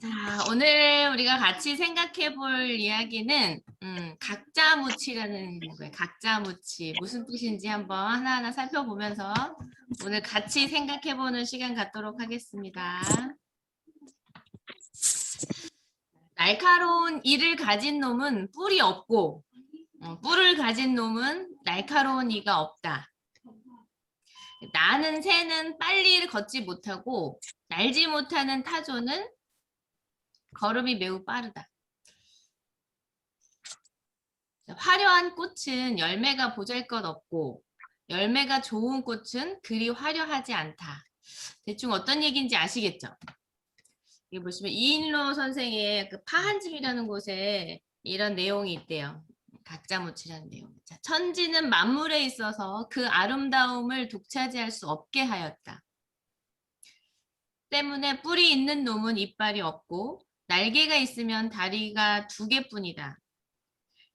자, 오늘 우리가 같이 생각해 볼 이야기는 각자무치라는 거예요. 각자무치. 무슨 뜻인지 한번 하나하나 살펴보면서 오늘 같이 생각해 보는 시간 갖도록 하겠습니다. 날카로운 이를 가진 놈은 뿔이 없고 뿔을 가진 놈은 날카로운 이가 없다. 나는 새는 빨리 걷지 못하고 날지 못하는 타조는 걸음이 매우 빠르다. 화려한 꽃은 열매가 보잘것없고 열매가 좋은 꽃은 그리 화려하지 않다. 대충 어떤 얘기인지 아시겠죠? 여기 보시면 이인로 선생의 그 파한집이라는 곳에 이런 내용이 있대요. 각자무치라는 내용. 자, 천지는 만물에 있어서 그 아름다움을 독차지할 수 없게 하였다. 때문에 뿔이 있는 놈은 이빨이 없고 날개가 있으면 다리가 2개뿐이다.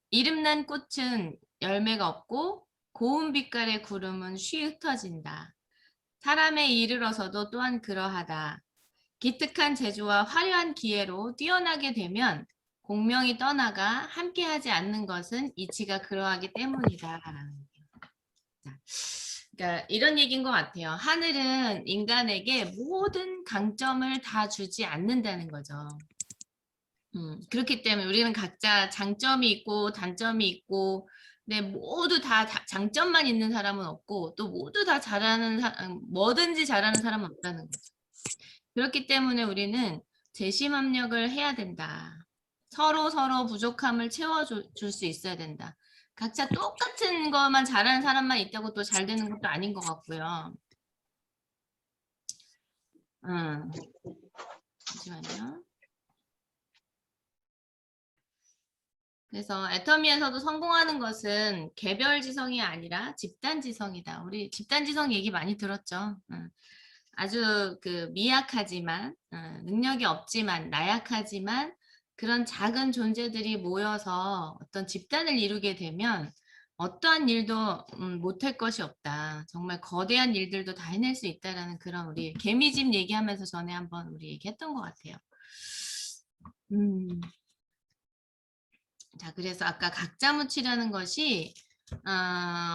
이름난 꽃은 열매가 없고 고운 빛깔의 구름은 쉬 흩어진다. 사람에 이르러서도 또한 그러하다. 기특한 재주와 화려한 기회로 뛰어나게 되면 공명이 떠나가 함께하지 않는 것은 이치가 그러하기 때문이다. 그러니까 이런 얘기인 것 같아요. 하늘은 인간에게 모든 강점을 다 주지 않는다는 거죠. 그렇기 때문에 우리는 각자 장점이 있고 단점이 있고, 근데 모두 다 장점만 있는 사람은 없고 또 모두 다 잘하는 뭐든지 잘하는 사람은 없다는 거죠. 그렇기 때문에 우리는 재심합력을 해야 된다. 서로 부족함을 채워줄 수 있어야 된다. 각자 똑같은 것만 잘하는 사람만 있다고 또 잘 되는 것도 아닌 것 같고요. 잠시만요. 그래서 애터미에서도 성공하는 것은 개별지성이 아니라 집단지성이다. 우리 집단지성 얘기 많이 들었죠. 아주 그 미약하지만 능력이 없지만 나약하지만 그런 작은 존재들이 모여서 어떤 집단을 이루게 되면 어떠한 일도 못할 것이 없다. 정말 거대한 일들도 다 해낼 수 있다라는 그런 우리 개미집 얘기하면서 전에 한번 우리 얘기했던 것 같아요. 자, 그래서 아까 각자무치라는 것이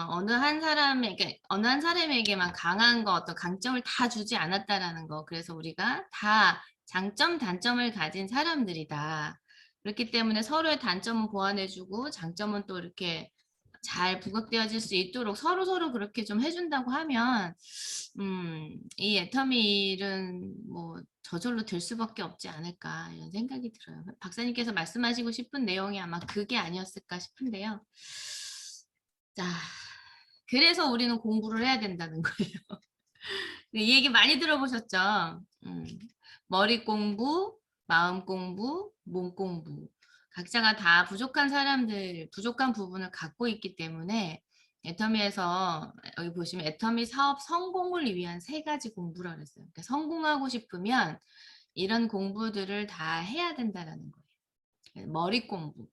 어느 한 사람에게만 강한 거, 어떤 강점을 다 주지 않았다라는 거. 그래서 우리가 다 장점, 단점을 가진 사람들이다. 그렇기 때문에 서로의 단점은 보완해주고 장점은 또 이렇게 잘 부각되어질 수 있도록 서로 그렇게 좀 해준다고 하면 이 애터미일은 뭐 저절로 될 수밖에 없지 않을까 이런 생각이 들어요. 박사님께서 말씀하시고 싶은 내용이 아마 그게 아니었을까 싶은데요. 자, 그래서 우리는 공부를 해야 된다는 거예요. 이 얘기 많이 들어보셨죠? 머리 공부, 마음 공부, 몸 공부. 각자가 다 부족한 사람들, 부족한 부분을 갖고 있기 때문에 애터미에서 여기 보시면 애터미 사업 성공을 위한 3가지 공부라고 했어요. 그러니까 성공하고 싶으면 이런 공부들을 다 해야 된다는 거예요. 머리 공부,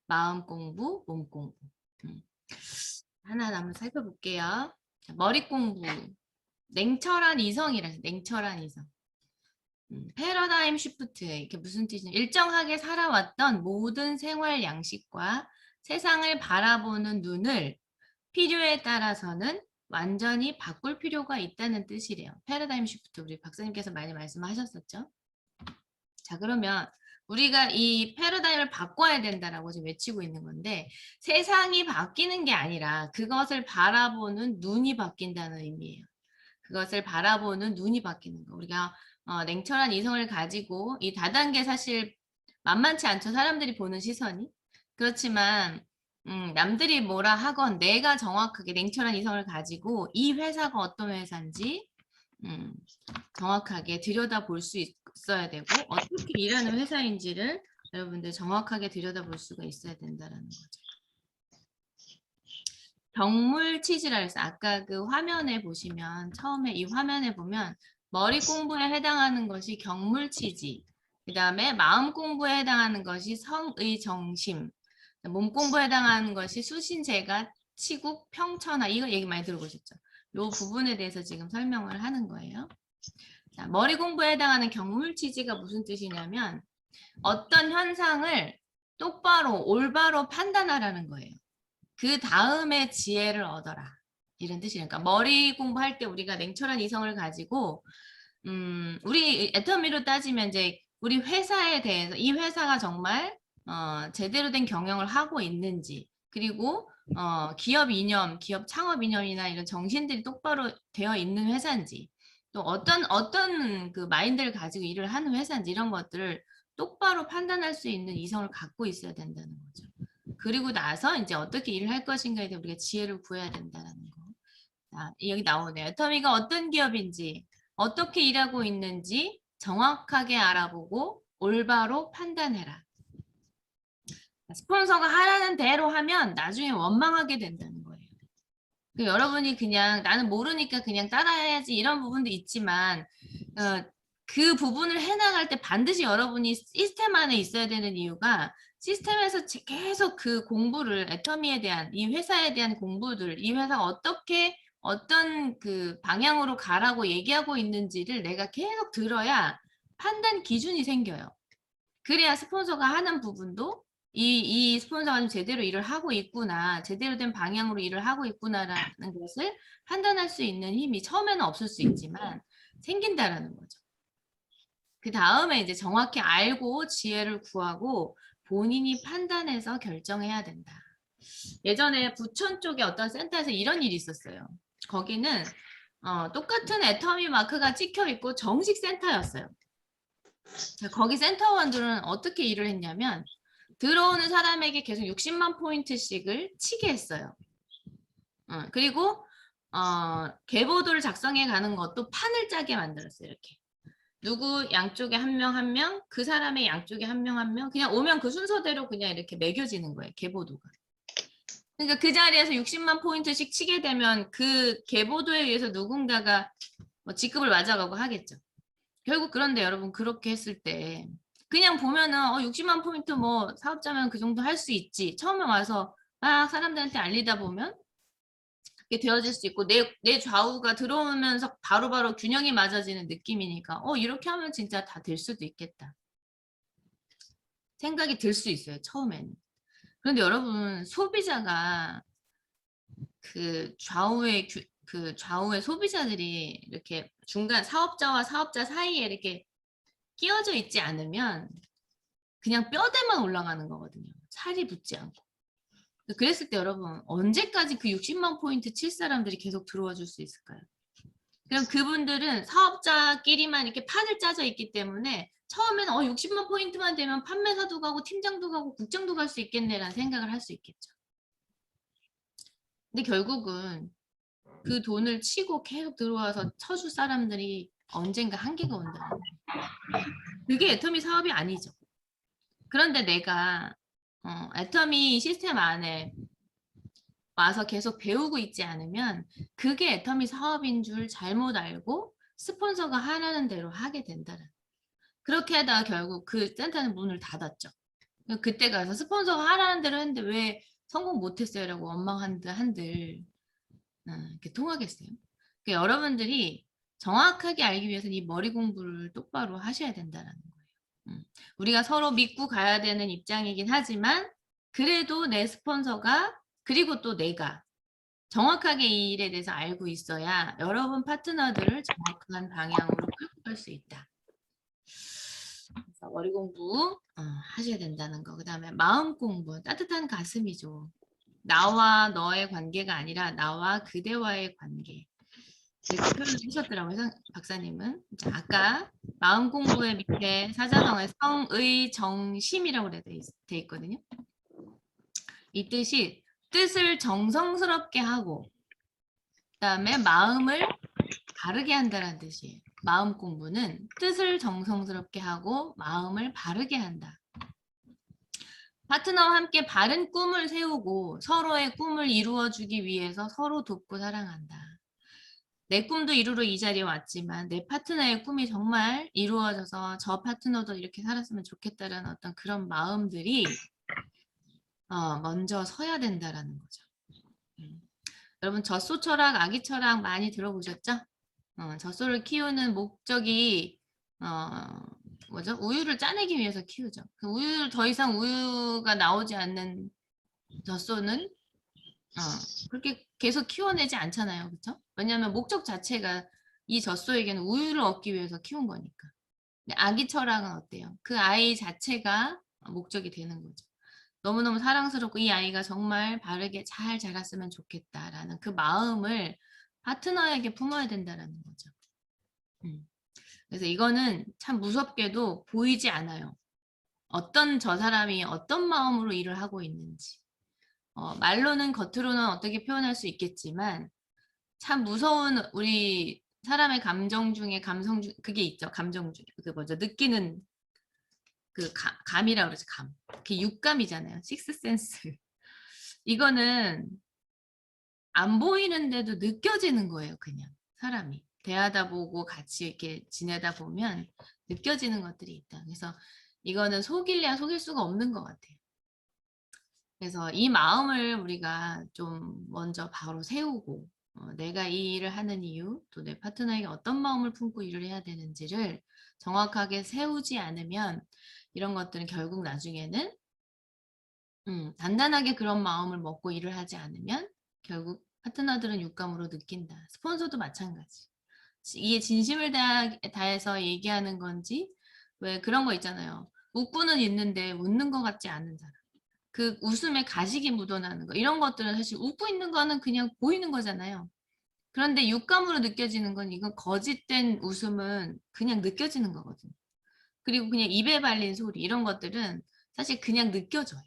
마음 공부, 몸 공부. 하나 한번 살펴볼게요. 머리 공부. 냉철한 이성이라 냉철한 이성. 패러다임 쉬프트 이게 무슨 뜻이냐? 일정하게 살아왔던 모든 생활 양식과 세상을 바라보는 눈을 필요에 따라서는 완전히 바꿀 필요가 있다는 뜻이래요. 패러다임 쉬프트 우리 박사님께서 많이 말씀하셨었죠. 자, 그러면 우리가 이 패러다임을 바꿔야 된다라고 지금 외치고 있는 건데 세상이 바뀌는 게 아니라 그것을 바라보는 눈이 바뀐다는 의미예요. 그것을 바라보는 눈이 바뀌는 거. 우리가 냉철한 이성을 가지고 이 다단계 사실 만만치 않죠. 사람들이 보는 시선이. 그렇지만 남들이 뭐라 하건 내가 정확하게 냉철한 이성을 가지고 이 회사가 어떤 회사인지 정확하게 들여다볼 수 있어야 되고 어떻게 일하는 회사인지를 여러분들 정확하게 들여다볼 수가 있어야 된다는 거죠. 경물 치즈라 해서 아까 그 화면에 보시면 처음에 이 화면에 보면 머리 공부에 해당하는 것이 경물 치지, 그 다음에 마음 공부에 해당하는 것이 성의 정심, 몸 공부에 해당하는 것이 수신제가 치국 평천하. 이거 얘기 많이 들어보셨죠? 이 부분에 대해서 지금 설명을 하는 거예요. 자, 머리 공부에 해당하는 경물 취지가 무슨 뜻이냐면 어떤 현상을 똑바로 올바로 판단하라는 거예요. 그 다음에 지혜를 얻어라. 이런 뜻이니까 그러니까 머리 공부할 때 우리가 냉철한 이성을 가지고 우리 애터미로 따지면 이제 우리 회사에 대해서 이 회사가 정말 제대로 된 경영을 하고 있는지 그리고 기업 이념, 기업 창업 이념이나 이런 정신들이 똑바로 되어 있는 회사인지 또 어떤 그 마인드를 가지고 일을 하는 회사인지 이런 것들을 똑바로 판단할 수 있는 이성을 갖고 있어야 된다는 거죠. 그리고 나서 이제 어떻게 일을 할 것인가에 대해 우리가 지혜를 구해야 된다는 거. 자, 여기 나오네요. 애터미가 어떤 기업인지 어떻게 일하고 있는지 정확하게 알아보고 올바로 판단해라. 스폰서가 하라는 대로 하면 나중에 원망하게 된다는 거예요. 여러분이 그냥 나는 모르니까 그냥 따라해야지 이런 부분도 있지만 그 부분을 해나갈 때 반드시 여러분이 시스템 안에 있어야 되는 이유가 시스템에서 계속 그 공부를 애터미에 대한 이 회사에 대한 공부들 이 회사가 어떻게 어떤 그 방향으로 가라고 얘기하고 있는지를 내가 계속 들어야 판단 기준이 생겨요. 그래야 스폰서가 하는 부분도 이 스폰서가 좀 제대로 일을 하고 있구나, 제대로 된 방향으로 일을 하고 있구나라는 것을 판단할 수 있는 힘이 처음에는 없을 수 있지만 생긴다라는 거죠. 그 다음에 이제 정확히 알고 지혜를 구하고 본인이 판단해서 결정해야 된다. 예전에 부천 쪽에 어떤 센터에서 이런 일이 있었어요. 거기는 똑같은 애터미 마크가 찍혀 있고 정식 센터였어요. 거기 센터원들은 어떻게 일을 했냐면 들어오는 사람에게 계속 60만 포인트씩을 치게 했어요. 그리고 계보도를 작성해 가는 것도 판을 짜게 만들었어요. 이렇게. 누구 양쪽에 한 명 한 명, 그 사람의 양쪽에 한 명 한 명, 그냥 오면 그 순서대로 그냥 이렇게 매겨지는 거예요. 계보도가. 그러니까 그 자리에서 60만 포인트씩 치게 되면 그 계보도에 의해서 누군가가 뭐 직급을 맞아가고 하겠죠. 결국 그런데 여러분 그렇게 했을 때 그냥 보면은 60만 포인트 뭐 사업자면 그 정도 할 수 있지. 처음에 와서 막 사람들한테 알리다 보면 그게 되어질 수 있고 내 좌우가 들어오면서 바로바로 균형이 맞아지는 느낌이니까 이렇게 하면 진짜 다 될 수도 있겠다. 생각이 들 수 있어요. 처음에는. 그런데 여러분 소비자가 그 좌우의 소비자들이 이렇게 중간 사업자와 사업자 사이에 이렇게 끼어져 있지 않으면 그냥 뼈대만 올라가는 거거든요. 살이 붙지 않고. 그랬을 때 여러분 언제까지 그 60만 포인트 칠 사람들이 계속 들어와 줄 수 있을까요? 그럼 그분들은 사업자끼리만 이렇게 판을 짜져 있기 때문에 처음에는 60만 포인트만 되면 판매사도 가고 팀장도 가고 국장도 갈 수 있겠네라는 생각을 할 수 있겠죠. 근데 결국은 그 돈을 치고 계속 들어와서 쳐줄 사람들이 언젠가 한계가 온다는 거예요. 그게 애터미 사업이 아니죠. 그런데 내가 애터미 시스템 안에 와서 계속 배우고 있지 않으면 그게 애터미 사업인 줄 잘못 알고 스폰서가 하라는 대로 하게 된다는. 그렇게 하다가 결국 그 센터는 문을 닫았죠. 그때 가서 스폰서가 하라는 대로 했는데 왜 성공 못했어요? 라고 원망한들 이렇게 통하겠어요. 그러니까 여러분들이 정확하게 알기 위해서는 이 머리 공부를 똑바로 하셔야 된다는 거예요. 우리가 서로 믿고 가야 되는 입장이긴 하지만 그래도 내 스폰서가 그리고 또 내가 정확하게 이 일에 대해서 알고 있어야 여러분 파트너들을 정확한 방향으로 끌고 갈 수 있다. 그래서 머리 공부 하셔야 된다는 거. 그 다음에 마음 공부, 따뜻한 가슴이죠. 나와 너의 관계가 아니라 나와 그대와의 관계. 이렇게 표현을 하셨더라고요, 박사님은. 자, 아까 마음 공부의 밑에 사자성어에 성의 정심이라고 돼 있거든요. 이 뜻이 뜻을 정성스럽게 하고 그다음에 마음을 바르게 한다는 뜻이에요. 마음 공부는 뜻을 정성스럽게 하고 마음을 바르게 한다. 파트너와 함께 바른 꿈을 세우고 서로의 꿈을 이루어주기 위해서 서로 돕고 사랑한다. 내 꿈도 이루러 이 자리에 왔지만 내 파트너의 꿈이 정말 이루어져서 저 파트너도 이렇게 살았으면 좋겠다라는 어떤 그런 마음들이 먼저 서야 된다라는 거죠. 여러분 젖소 철학, 아기 철학 많이 들어보셨죠? 젖소를 키우는 목적이 뭐죠? 우유를 짜내기 위해서 키우죠. 그 우유를 더 이상 우유가 나오지 않는 젖소는 그렇게 계속 키워내지 않잖아요. 그렇죠? 왜냐하면 목적 자체가 이 젖소에게는 우유를 얻기 위해서 키운 거니까. 근데 아기 철학은 어때요? 그 아이 자체가 목적이 되는 거죠. 너무너무 사랑스럽고 이 아이가 정말 바르게 잘 자랐으면 좋겠다라는 그 마음을 파트너에게 품어야 된다라는 거죠. 그래서 이거는 참 무섭게도 보이지 않아요. 어떤 저 사람이 어떤 마음으로 일을 하고 있는지. 말로는 겉으로는 어떻게 표현할 수 있겠지만 참 무서운 우리 사람의 감정 중에 감성 중 그게 있죠. 감정 중에 그 뭐죠? 느끼는 그 감이라고 그러죠. 감. 그게 육감이잖아요. 식스센스. 이거는 안 보이는데도 느껴지는 거예요. 그냥 사람이 대하다 보고 같이 이렇게 지내다 보면 느껴지는 것들이 있다. 그래서 이거는 속일래야 속일 수가 없는 것 같아요. 그래서 이 마음을 우리가 좀 먼저 바로 세우고 내가 이 일을 하는 이유, 또 내 파트너에게 어떤 마음을 품고 일을 해야 되는지를 정확하게 세우지 않으면 이런 것들은 결국 나중에는 단단하게 그런 마음을 먹고 일을 하지 않으면 결국 파트너들은 육감으로 느낀다. 스폰서도 마찬가지. 이게 진심을 다해서 얘기하는 건지 왜 그런 거 있잖아요. 웃고는 있는데 웃는 것 같지 않은 사람. 그 웃음에 가식이 묻어나는 거. 이런 것들은 사실 웃고 있는 거는 그냥 보이는 거잖아요. 그런데 육감으로 느껴지는 건 이건 거짓된 웃음은 그냥 느껴지는 거거든요. 그리고 그냥 입에 발린 소리 이런 것들은 사실 그냥 느껴져요.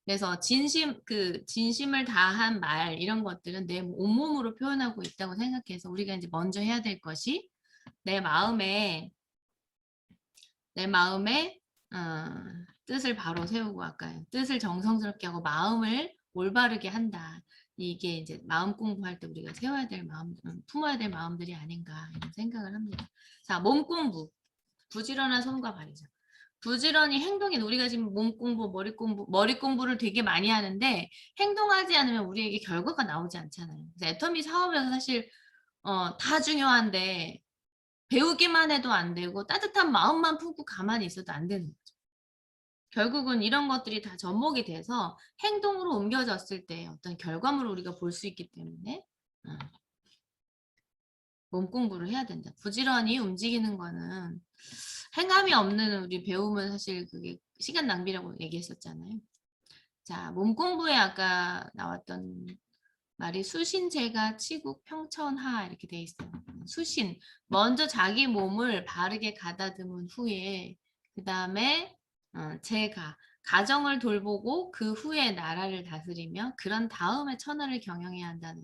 그래서 진심을 다한 말 이런 것들은 내 온몸으로 표현하고 있다고 생각해서 우리가 이제 먼저 해야 될 것이 내 마음에 뜻을 바로 세우고 아까 뜻을 정성스럽게 하고 마음을 올바르게 한다. 이게 이제 마음 공부할 때 우리가 세워야 될 마음, 품어야 될 마음들이 아닌가 이런 생각을 합니다. 자, 몸 공부. 부지런한 손과 발이죠. 부지런히 행동이 우리가 지금 몸 공부, 머리 공부를 되게 많이 하는데 행동하지 않으면 우리에게 결과가 나오지 않잖아요. 그래서 애터미 사업에서 사실 다 중요한데 배우기만 해도 안 되고 따뜻한 마음만 품고 가만히 있어도 안 되는 거죠. 결국은 이런 것들이 다 접목이 돼서 행동으로 옮겨졌을 때 어떤 결과물을 우리가 볼 수 있기 때문에 몸 공부를 해야 된다. 부지런히 움직이는 거는 행함이 없는 우리 배움은 사실 그게 시간 낭비라고 얘기했었잖아요. 자, 몸 공부에 아까 나왔던 말이 수신제가 치국 평천하 이렇게 돼 있어요. 수신. 먼저 자기 몸을 바르게 가다듬은 후에 그 다음에 제가 가정을 돌보고 그 후에 나라를 다스리며 그런 다음에 천하를 경영해야 한다는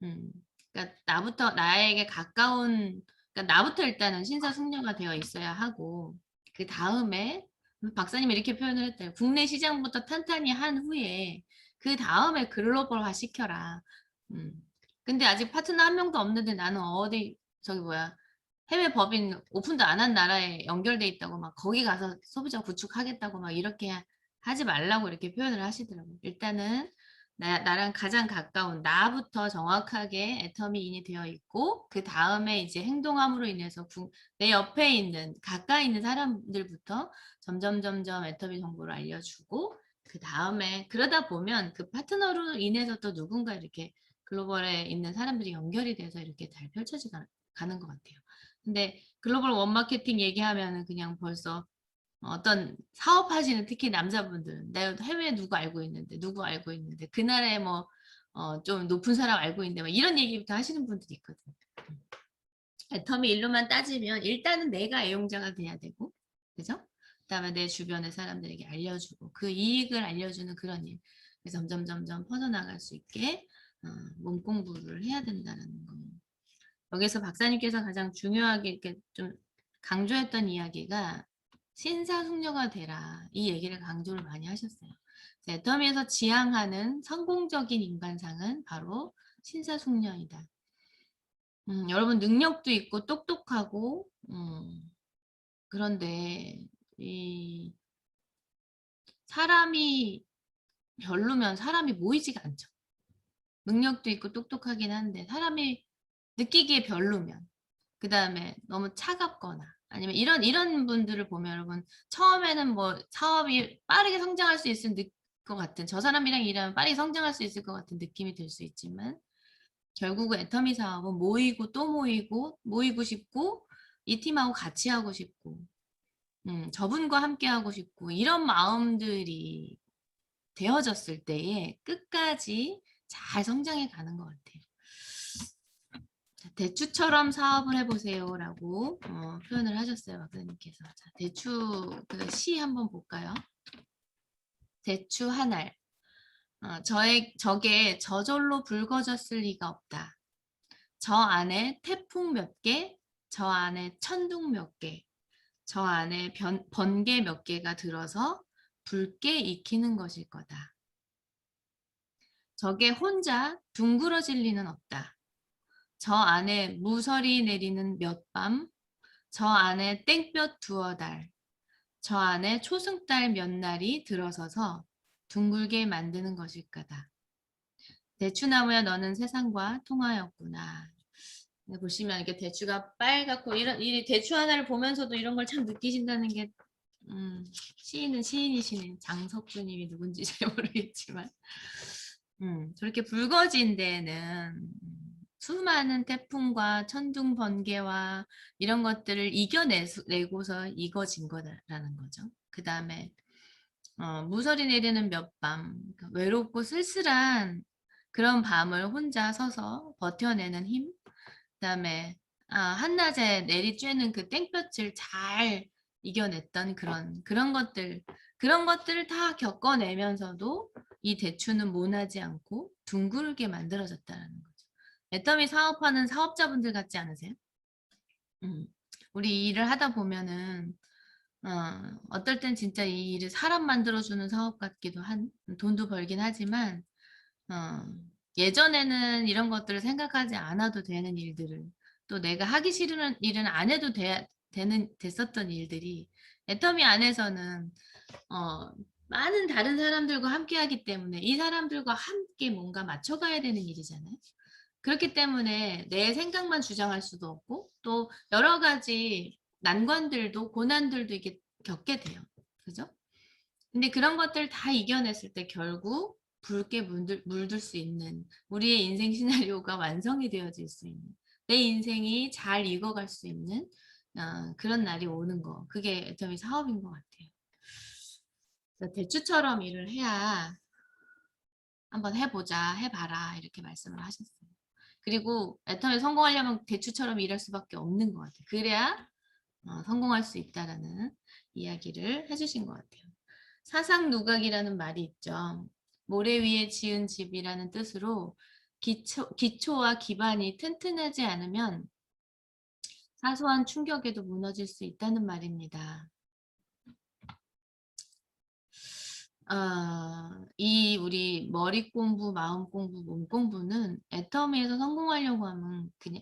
의미. 그러니까 나부터 나에게 가까운 그러니까 나부터 일단은 신사숙녀가 되어 있어야 하고 그 다음에 박사님이 이렇게 표현을 했대요. 국내 시장부터 탄탄히 한 후에 그 다음에 글로벌화 시켜라. 음. 근데 아직 파트너 한 명도 없는데 나는 어디 저기 뭐야 해외 법인 오픈도 안 한 나라에 연결돼 있다고 막 거기 가서 소비자 구축하겠다고 막 이렇게 하지 말라고 이렇게 표현을 하시더라고요. 일단은 나랑 가장 가까운 나부터 정확하게 애터미인이 되어 있고 그 다음에 이제 행동함으로 인해서 내 옆에 있는 가까이 있는 사람들부터 점점 애터미 정보를 알려주고 그 다음에 그러다 보면 그 파트너로 인해서 또 누군가 이렇게 글로벌에 있는 사람들이 연결이 돼서 이렇게 잘 펼쳐지가 가는 것 같아요. 근데 글로벌 원마케팅 얘기하면은 그냥 벌써 어떤 사업하시는 특히 남자분들은 내가 해외에 누구 알고 있는데 그 나라에 뭐 좀 높은 사람 알고 있는데 막 이런 얘기부터 하시는 분들이 있거든요. 애터미 일로만 따지면 일단은 내가 애용자가 돼야 되고 그죠? 그다음에 내 주변의 사람들에게 알려주고 그 이익을 알려주는 그런 일. 그래서 점점 퍼져나갈 수 있게 몸 공부를 해야 된다는 거. 여기서 박사님께서 가장 중요하게 이렇게 좀 강조했던 이야기가 신사숙녀가 되라 이 얘기를 강조를 많이 하셨어요. 애터미에서 지향하는 성공적인 인간상은 바로 신사숙녀이다. 여러분 능력도 있고 똑똑하고 그런데 이 사람이 별로면 사람이 모이지가 않죠. 능력도 있고 똑똑하긴 한데 사람이 느끼기에 별로면, 그 다음에 너무 차갑거나, 아니면 이런 분들을 보면 여러분, 처음에는 뭐 사업이 빠르게 성장할 수 있을 것 같은, 저 사람이랑 일하면 빠르게 성장할 수 있을 것 같은 느낌이 들 수 있지만, 결국은 애터미 사업은 모이고 또 모이고 싶고, 이 팀하고 같이 하고 싶고, 저분과 함께 하고 싶고, 이런 마음들이 되어졌을 때에 끝까지 잘 성장해 가는 것 같아요. 자, 대추처럼 사업을 해보세요라고 표현을 하셨어요, 박사님께서. 자, 대추 그 시 한번 볼까요? 대추 한 알. 저게 저절로 붉어졌을 리가 없다. 저 안에 태풍 몇 개, 저 안에 천둥 몇 개, 저 안에 번개 몇 개가 들어서 붉게 익히는 것일 거다. 저게 혼자 둥그러질 리는 없다. 저 안에 무설이 내리는 몇 밤, 저 안에 땡볕 두어 달, 저 안에 초승달 몇 날이 들어서서 둥글게 만드는 것일 거다. 대추나무야 너는 세상과 통하였구나. 보시면 이렇게 대추가 빨갛고 이 대추 하나를 보면서도 이런 걸 참 느끼신다는 게 시인은 시인이시네. 장석주님이 누군지 잘 모르겠지만 저렇게 붉어진 데는 수많은 태풍과 천둥 번개와 이런 것들을 이겨내고서 익어진 거라는 거죠. 그 다음에 무설이 내리는 몇 밤, 그러니까 외롭고 쓸쓸한 그런 밤을 혼자 서서 버텨내는 힘, 그다음에 한낮에 내리쬐는 그 땡볕을 잘 이겨냈던 그런 것들을 다 겪어내면서도 이 대추는 모나지 않고 둥글게 만들어졌다는 거죠. 애터미 사업하는 사업자분들 같지 않으세요? 우리 일을 하다 보면은 어떨 땐 진짜 이 일을 사람 만들어주는 사업 같기도 한, 돈도 벌긴 하지만 예전에는 이런 것들을 생각하지 않아도 되는 일들을, 또 내가 하기 싫은 일은 안 해도 됐었던 일들이 애터미 안에서는 많은 다른 사람들과 함께 하기 때문에 이 사람들과 함께 뭔가 맞춰가야 되는 일이잖아요. 그렇기 때문에 내 생각만 주장할 수도 없고 또 여러 가지 난관들도 고난들도 이게 겪게 돼요. 그죠? 근데 그런 것들 다 이겨냈을 때 결국 붉게 물들 수 있는 우리의 인생 시나리오가 완성이 되어질 수 있는 내 인생이 잘 익어갈 수 있는 그런 날이 오는 거. 그게 애터미 사업인 것 같아요. 대추처럼 일을 해야 한번 해보자, 해봐라 이렇게 말씀을 하셨어요. 그리고 애터미 성공하려면 대추처럼 일할 수밖에 없는 것 같아요. 그래야 성공할 수 있다라는 이야기를 해주신 것 같아요. 사상누각이라는 말이 있죠. 모래 위에 지은 집이라는 뜻으로 기초와 기반이 튼튼하지 않으면 사소한 충격에도 무너질 수 있다는 말입니다. 이 우리 머리 공부, 마음 공부, 몸 공부는 애터미에서 성공하려고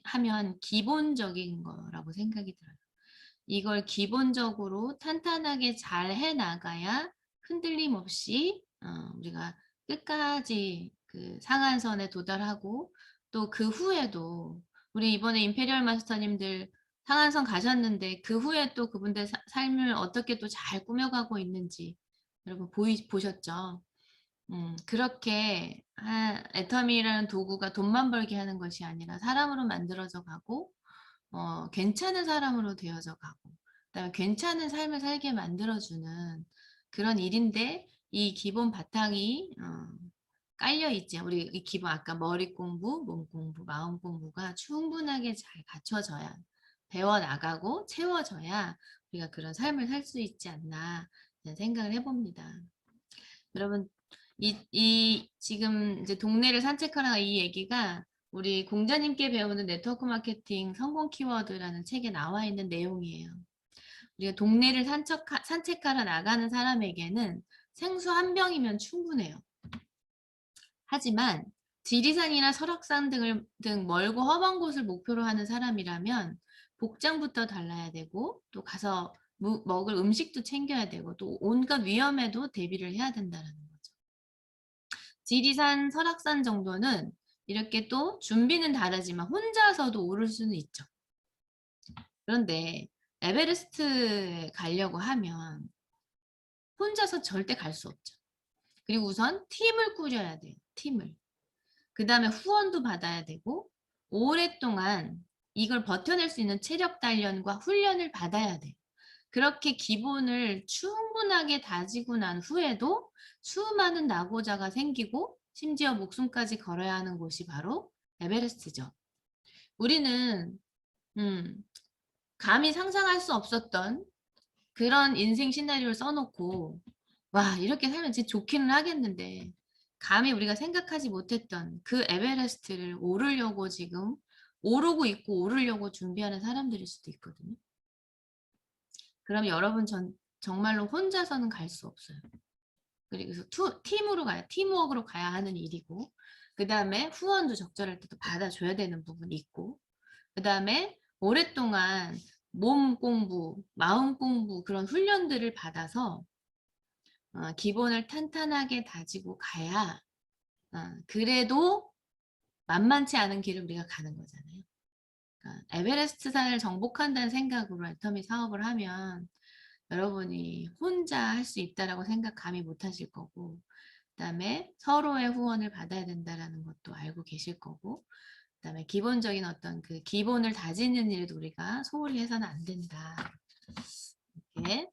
하면 기본적인 거라고 생각이 들어요. 이걸 기본적으로 탄탄하게 잘 해나가야 흔들림 없이 우리가 끝까지 그 상한선에 도달하고 또 그 후에도 우리 이번에 임페리얼 마스터님들 상한선 가셨는데 그 후에 또 그분들 삶을 어떻게 또 잘 꾸며가고 있는지 여러분 보셨죠? 그렇게 애터미라는 도구가 돈만 벌게 하는 것이 아니라 사람으로 만들어져 가고 괜찮은 사람으로 되어져 가고 그다음에 괜찮은 삶을 살게 만들어주는 그런 일인데 이 기본 바탕이 깔려 있지. 우리 이 기본 아까 머리 공부, 몸 공부, 마음 공부가 충분하게 잘 갖춰져야 배워 나가고 채워져야 우리가 그런 삶을 살 수 있지 않나 생각을 해봅니다. 여러분 지금 이제 동네를 산책하라 이 얘기가 우리 공자님께 배우는 네트워크 마케팅 성공 키워드라는 책에 나와 있는 내용이에요. 우리가 동네를 산책하러 나가는 사람에게는 생수 한 병이면 충분해요. 하지만 지리산이나 설악산 등 멀고 험한 곳을 목표로 하는 사람이라면 복장부터 달라야 되고 또 가서 먹을 음식도 챙겨야 되고 또 온갖 위험에도 대비를 해야 된다는 거죠. 지리산, 설악산 정도는 이렇게 또 준비는 다르지만 혼자서도 오를 수는 있죠. 그런데 에베레스트에 가려고 하면 혼자서 절대 갈 수 없죠. 그리고 우선 팀을 꾸려야 돼요. 팀을. 그다음에 후원도 받아야 되고 오랫동안 이걸 버텨낼 수 있는 체력 단련과 훈련을 받아야 돼요. 그렇게 기본을 충분하게 다지고 난 후에도 수많은 낙오자가 생기고 심지어 목숨까지 걸어야 하는 곳이 바로 에베레스트죠. 우리는 감히 상상할 수 없었던 그런 인생 시나리오를 써놓고 와 이렇게 살면 진짜 좋기는 하겠는데 감히 우리가 생각하지 못했던 그 에베레스트를 오르려고 지금 오르고 있고 오르려고 준비하는 사람들일 수도 있거든요. 그럼 여러분 정말로 혼자서는 갈 수 없어요. 그래서 팀으로 가야 팀워크로 가야 하는 일이고 그 다음에 후원도 적절할 때 또 받아줘야 되는 부분이 있고 그 다음에 오랫동안 몸 공부, 마음 공부 그런 훈련들을 받아서 기본을 탄탄하게 다지고 가야 그래도 만만치 않은 길을 우리가 가는 거잖아요. 그러니까 에베레스트 산을 정복한다는 생각으로 애터미 사업을 하면 여러분이 혼자 할 수 있다라고 생각 감히 못 하실 거고 그다음에 서로의 후원을 받아야 된다라는 것도 알고 계실 거고 그다음에 기본적인 어떤 그 기본을 다지는 일도 우리가 소홀히 해서는 안 된다. 이렇게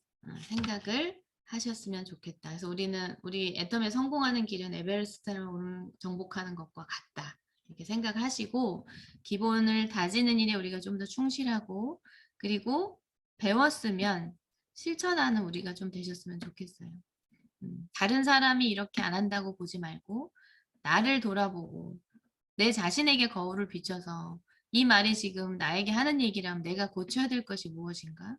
생각을 하셨으면 좋겠다. 그래서 우리 애텀에 성공하는 길은 에베레스트를 정복하는 것과 같다. 이렇게 생각하시고 기본을 다지는 일에 우리가 좀 더 충실하고 그리고 배웠으면 실천하는 우리가 좀 되셨으면 좋겠어요. 다른 사람이 이렇게 안 한다고 보지 말고 나를 돌아보고 내 자신에게 거울을 비춰서 이 말이 지금 나에게 하는 얘기라면 내가 고쳐야 될 것이 무엇인가?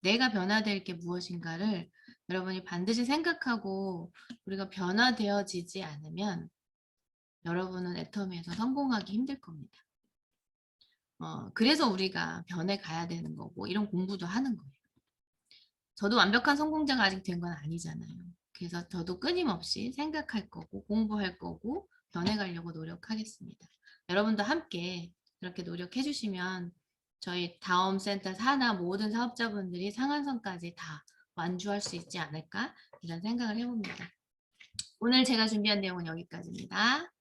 내가 변화될 게 무엇인가를 여러분이 반드시 생각하고 우리가 변화되어지지 않으면 여러분은 애터미에서 성공하기 힘들 겁니다. 그래서 우리가 변해 가야 되는 거고 이런 공부도 하는 거예요. 저도 완벽한 성공자가 아직 된 건 아니잖아요. 그래서 저도 끊임없이 생각할 거고 공부할 거고 변해가려고 노력하겠습니다. 여러분도 함께 그렇게 노력해 주시면 저희 다음 센터 산하 모든 사업자분들이 상한선까지 다 완주할 수 있지 않을까 이런 생각을 해봅니다. 오늘 제가 준비한 내용은 여기까지입니다.